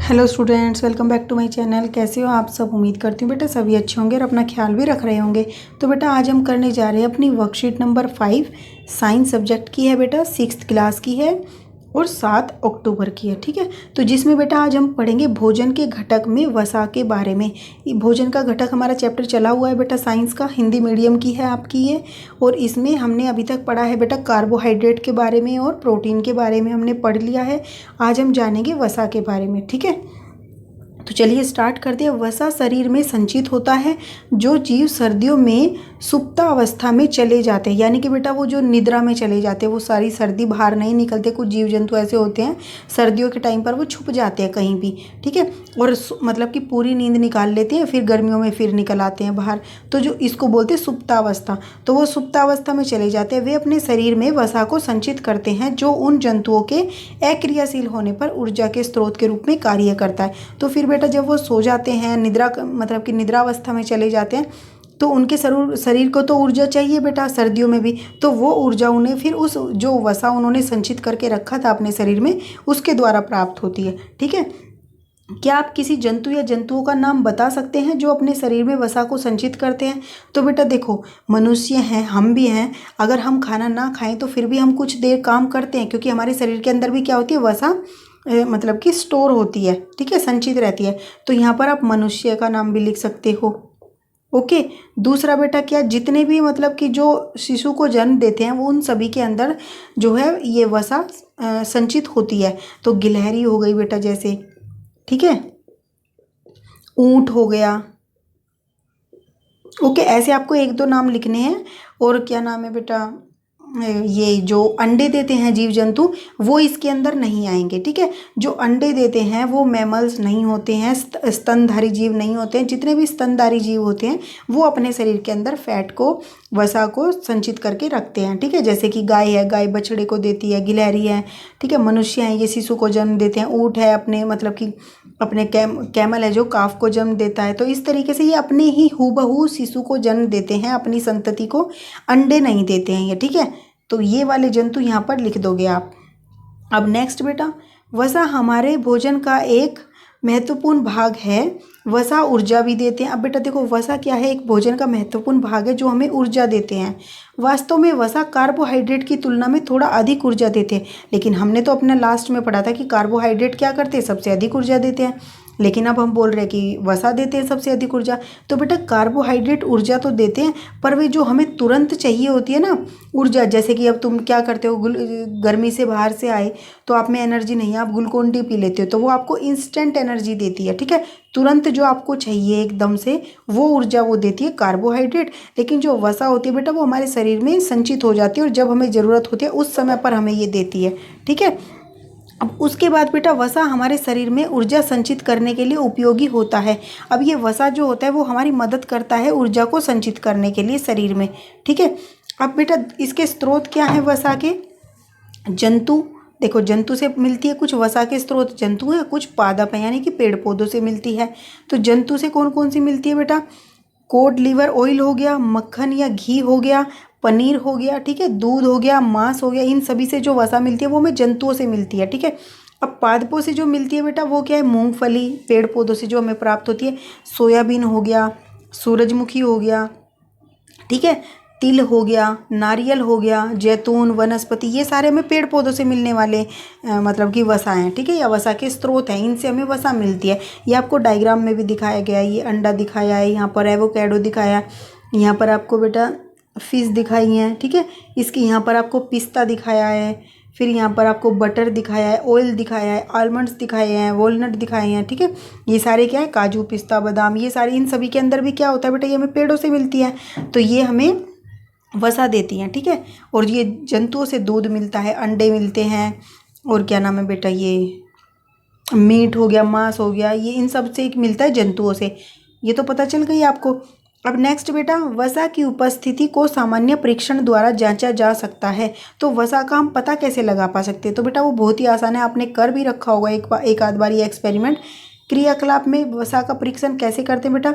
Hello students, welcome back to my channel. कैसे हो आप सब? उम्मीद करती हूँ बेटा सभी अच्छे होंगे और अपना ख्याल भी रख रहे होंगे। तो बेटा आज हम करने जा रहे हैं अपनी वर्कशीट नंबर 5 साइंस सब्जेक्ट की है बेटा, 6th क्लास की है और 7 अक्टूबर की है। ठीक है, तो जिसमें बेटा आज हम पढ़ेंगे भोजन के घटक में वसा के बारे में। ये भोजन का घटक हमारा चैप्टर चला हुआ है बेटा, साइंस का, हिंदी मीडियम की है आपकी ये। और इसमें हमने अभी तक पढ़ा है बेटा कार्बोहाइड्रेट के बारे में और प्रोटीन के बारे में हमने पढ़ लिया है। आज हम जानेंगे वसा के बारे में। ठीक है, तो चलिए स्टार्ट करते हैं। वसा शरीर में संचित होता है। जो जीव सर्दियों में सुप्तावस्था में चले जाते हैं, यानी कि बेटा वो जो निद्रा में चले जाते हैं, वो सारी सर्दी बाहर नहीं निकलते। कुछ जीव जंतु ऐसे होते हैं सर्दियों के टाइम पर वो छुप जाते हैं कहीं भी, ठीक है, और मतलब कि पूरी नींद निकाल लेते हैं, फिर गर्मियों में फिर निकल आते हैं बाहर। तो जो इसको बोलते हैं सुप्तावस्था, तो वो सुप्तावस्था में चले जाते हैं। वे अपने शरीर में वसा को संचित करते हैं, जो उन जंतुओं के अक्रियाशील होने पर ऊर्जा के स्रोत के रूप में कार्य करता है। तो फिर बेटा जब वो सो जाते हैं, निद्रा मतलब कि निद्रावस्था में चले जाते हैं, तो उनके शरीर को तो ऊर्जा चाहिए बेटा सर्दियों में भी। तो वो ऊर्जा उन्हें फिर उस जो वसा उन्होंने संचित करके रखा था अपने शरीर में, उसके द्वारा प्राप्त होती है। ठीक है, क्या आप किसी जंतु या जंतुओं का नाम बता सकते हैं जो अपने शरीर में वसा को संचित करते हैं? तो बेटा देखो, मनुष्य हैं, हम भी हैं। अगर हम खाना ना खाएं तो फिर भी हम कुछ देर काम करते हैं, क्योंकि हमारे शरीर के अंदर भी क्या होती है, वसा मतलब कि स्टोर होती है। ठीक है, संचित रहती है। तो यहाँ पर आप मनुष्य का नाम भी लिख सकते हो। ओके, दूसरा बेटा क्या, जितने भी मतलब कि जो शिशु को जन्म देते हैं वो उन सभी के अंदर जो है ये वसा संचित होती है। तो गिलहरी हो गई बेटा जैसे, ठीक है, ऊंट हो गया। ओके, ऐसे आपको एक दो नाम लिखने हैं। और क्या नाम है बेटा, ये जो अंडे देते हैं जीव जंतु, वो इसके अंदर नहीं आएंगे। ठीक है, जो अंडे देते हैं वो मैमल्स नहीं होते हैं, स्तनधारी जीव नहीं होते हैं। जितने भी स्तनधारी जीव होते हैं वो अपने शरीर के अंदर फैट को, वसा को संचित करके रखते हैं। ठीक है, जैसे कि गाय है, गाय बछड़े को देती है, गिलहरी है, ठीक है, मनुष्य हैं, ये शिशु को जन्म देते हैं, ऊँट है अपने मतलब कि अपने कैमल है जो काफ को जन्म देता है। तो इस तरीके से ये अपने ही हूबहू शिशु को जन्म देते हैं, अपनी संतति को, अंडे नहीं देते हैं ये। ठीक है, तो ये वाले जंतु यहाँ पर लिख दोगे आप। अब नेक्स्ट बेटा, वसा हमारे भोजन का एक महत्वपूर्ण भाग है। वसा ऊर्जा भी देते हैं। अब बेटा देखो, वसा क्या है, एक भोजन का महत्वपूर्ण भाग है जो हमें ऊर्जा देते हैं। वास्तव में वसा कार्बोहाइड्रेट की तुलना में थोड़ा अधिक ऊर्जा देते हैं, लेकिन हमने तो अपने लास्ट में पढ़ा था कि कार्बोहाइड्रेट क्या करते हैं, सबसे अधिक ऊर्जा देते हैं। लेकिन अब हम बोल रहे हैं कि वसा देते हैं सबसे अधिक ऊर्जा। तो बेटा कार्बोहाइड्रेट ऊर्जा तो देते हैं, पर वे जो हमें तुरंत चाहिए होती है ना ऊर्जा, जैसे कि अब तुम क्या करते हो, गर्मी से बाहर से आए तो आप में एनर्जी नहीं है, आप ग्लूकोन डी पी लेते हो, तो वो आपको इंस्टेंट एनर्जी देती है। ठीक है, तुरंत जो आपको चाहिए एकदम से, वो ऊर्जा वो देती है कार्बोहाइड्रेट। लेकिन जो वसा होती है बेटा वो हमारे शरीर में संचित हो जाती है और जब हमें ज़रूरत होती है उस समय पर हमें ये देती है। ठीक है, अब उसके बाद बेटा वसा हमारे शरीर में ऊर्जा संचित करने के लिए उपयोगी होता है। अब ये वसा जो होता है वो हमारी मदद करता है ऊर्जा को संचित करने के लिए शरीर में। ठीक है, अब बेटा इसके स्रोत क्या है वसा के? जंतु, देखो जंतु से मिलती है कुछ वसा के स्रोत, जंतु है, कुछ पादप है यानी कि पेड़ पौधों से मिलती है। तो जंतु से कौन कौन सी मिलती है बेटा? कोड लिवर ऑयल हो गया, मक्खन या घी हो गया, पनीर हो गया, ठीक है, दूध हो गया, मांस हो गया। इन सभी से जो वसा मिलती है वो हमें जंतुओं से मिलती है। ठीक है, अब पादपों से जो मिलती है बेटा वो क्या है? मूंगफली, पेड़ पौधों से जो हमें प्राप्त होती है, सोयाबीन हो गया, सूरजमुखी हो गया, ठीक है, तिल हो गया, नारियल हो गया, जैतून, वनस्पति, ये सारे हमें पेड़ पौधों से मिलने वाले मतलब कि वसा हैं। ठीक है, या वसा के स्रोत हैं, इनसे हमें वसा मिलती है। ये आपको डायग्राम में भी दिखाया गया है। ये अंडा दिखाया है, यहाँ पर एवोकैडो दिखाया, यहाँ पर आपको बेटा फिश दिखाई है। ठीक है, इसकी यहाँ पर आपको पिस्ता दिखाया है, फिर यहाँ पर आपको बटर दिखाया है, ऑयल दिखाया है, आलमंड्स दिखाए हैं, वॉलनट दिखाए हैं। ठीक है, ये सारे क्या है, काजू, पिस्ता, बादाम, ये सारे, इन सभी के अंदर भी क्या होता है बेटा, ये हमें पेड़ों से मिलती है, तो ये हमें वसा देती हैं। ठीक है, और ये जंतुओं से दूध मिलता है, अंडे मिलते हैं, और क्या नाम है बेटा, ये मीट हो गया, मांस हो गया, ये इन सब से मिलता है जंतुओं से। ये तो पता चल गई आपको। अब नेक्स्ट बेटा, वसा की उपस्थिति को सामान्य परीक्षण द्वारा जांचा जा सकता है। तो वसा का हम पता कैसे लगा पा सकते हैं? तो बेटा वो बहुत ही आसान है, आपने कर भी रखा होगा एक आध बार ये एक्सपेरिमेंट। क्रियाकलाप में वसा का परीक्षण कैसे करते हैं बेटा?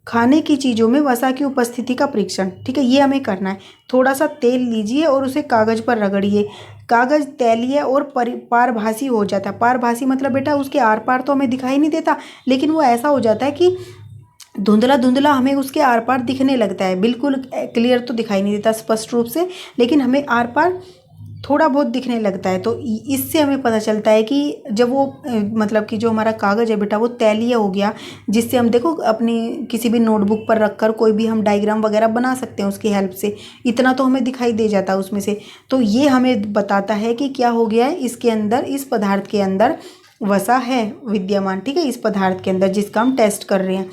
खाने की चीज़ों में वसा की उपस्थिति का परीक्षण, ठीक है, ये हमें करना है। थोड़ा सा तेल लीजिए और उसे कागज़ पर रगड़िए। कागज़ तैलीय और पारभासी हो जाता है। पारभासी मतलब बेटा उसके आर पार तो हमें दिखाई नहीं देता, लेकिन वो ऐसा हो जाता है कि धुंधला धुंधला हमें उसके आर पार दिखने लगता है। बिल्कुल क्लियर तो दिखाई नहीं देता स्पष्ट रूप से, लेकिन हमें आर पार थोड़ा बहुत दिखने लगता है। तो इससे हमें पता चलता है कि जब वो मतलब कि जो हमारा कागज़ है बेटा वो तैलीय हो गया, जिससे हम देखो अपनी किसी भी नोटबुक पर रखकर कोई भी हम डायग्राम वगैरह बना सकते हैं उसकी हेल्प से। इतना तो हमें दिखाई दे जाता है उसमें से। तो ये हमें बताता है कि क्या हो गया है, इसके अंदर, इस पदार्थ के अंदर वसा है विद्यमान, ठीक है, इस पदार्थ के अंदर जिसका हम टेस्ट कर रहे हैं।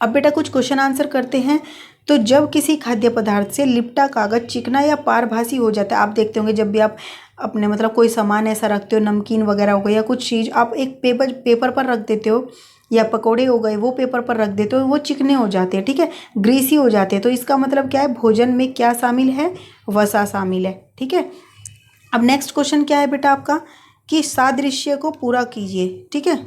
अब बेटा कुछ क्वेश्चन आंसर करते हैं। तो जब किसी खाद्य पदार्थ से लिपटा कागज चिकना या पारभासी हो जाता है, आप देखते होंगे जब भी आप अपने मतलब कोई सामान ऐसा रखते हो, नमकीन वगैरह हो गया या कुछ चीज़ आप एक पेपर पर रख देते हो, या पकोड़े हो गए वो पेपर पर रख देते हो, वो चिकने हो जाते हैं, ठीक है, ग्रीसी हो जाते हैं। तो इसका मतलब क्या है, भोजन में क्या शामिल है, वसा शामिल है, ठीक है। अब नेक्स्ट क्वेश्चन क्या है बेटा आपका, कि सादृश्य को पूरा कीजिए, ठीक है।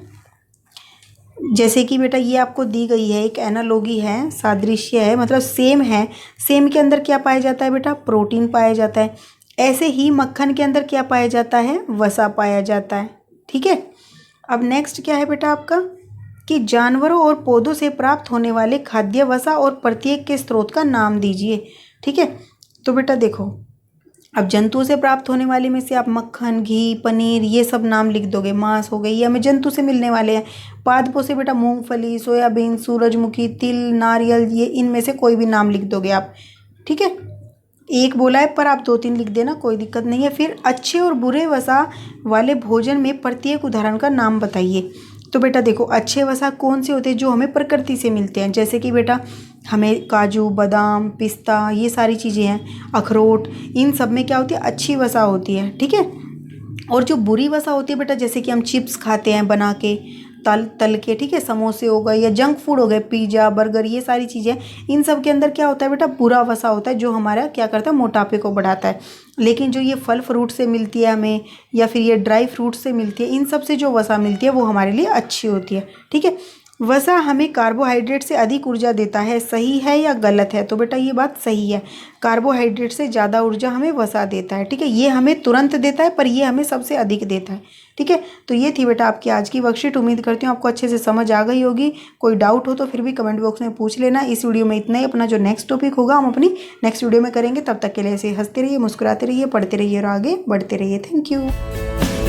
जैसे कि बेटा ये आपको दी गई है, एक एनालॉगी है, सादृश्य है, मतलब सेम है। सेम के अंदर क्या पाया जाता है बेटा, प्रोटीन पाया जाता है। ऐसे ही मक्खन के अंदर क्या पाया जाता है, वसा पाया जाता है, ठीक है। अब नेक्स्ट क्या है बेटा आपका, कि जानवरों और पौधों से प्राप्त होने वाले खाद्य वसा और प्रत्येक के स्रोत का नाम दीजिए, ठीक है। तो बेटा देखो, अब जंतुओं से प्राप्त होने वाले में से आप मक्खन, घी, पनीर ये सब नाम लिख दोगे। मांस हो गई, ये हमें जंतु से मिलने वाले हैं। पादपों से बेटा मूंगफली, सोयाबीन, सूरजमुखी, तिल, नारियल, ये इनमें से कोई भी नाम लिख दोगे आप, ठीक है। एक बोला है पर आप 2-3 लिख देना, कोई दिक्कत नहीं है। फिर अच्छे और बुरे वसा वाले भोजन में प्रत्येक उदाहरण का नाम बताइए। तो बेटा देखो, अच्छे वसा कौन से होते हैं, जो हमें प्रकृति से मिलते हैं, जैसे कि बेटा हमें काजू, बादाम, पिस्ता, ये सारी चीज़ें हैं, अखरोट, इन सब में क्या होती है, अच्छी वसा होती है, ठीक है। और जो बुरी वसा होती है बेटा, जैसे कि हम चिप्स खाते हैं बना के, तल के, ठीक है, समोसे हो गए या जंक फूड हो गए, पिज़्ज़ा, बर्गर, ये सारी चीज़ें, इन सब के अंदर क्या होता है बेटा, बुरा वसा होता है, जो हमारा क्या करता है, मोटापे को बढ़ाता है। लेकिन जो ये फल फ्रूट से मिलती है हमें, या फिर ये ड्राई फ्रूट से मिलती है, इन सब से जो वसा मिलती है वो हमारे लिए अच्छी होती है, ठीक है। वसा हमें कार्बोहाइड्रेट से अधिक ऊर्जा देता है, सही है या गलत है। तो बेटा ये बात सही है, कार्बोहाइड्रेट से ज़्यादा ऊर्जा हमें वसा देता है, ठीक है। ये हमें तुरंत देता है, पर ये हमें सबसे अधिक देता है, ठीक है। तो ये थी बेटा आपकी आज की वर्कशीट। उम्मीद करती हूँ आपको अच्छे से समझ आ गई होगी। कोई डाउट हो तो फिर भी कमेंट बॉक्स में पूछ लेना। इस वीडियो में इतना ही। अपना जो नेक्स्ट टॉपिक होगा हम अपनी नेक्स्ट वीडियो में करेंगे। तब तक के लिए ऐसे हंसते रहिए, मुस्कुराते रहिए, पढ़ते रहिए और आगे बढ़ते रहिए। Thank you.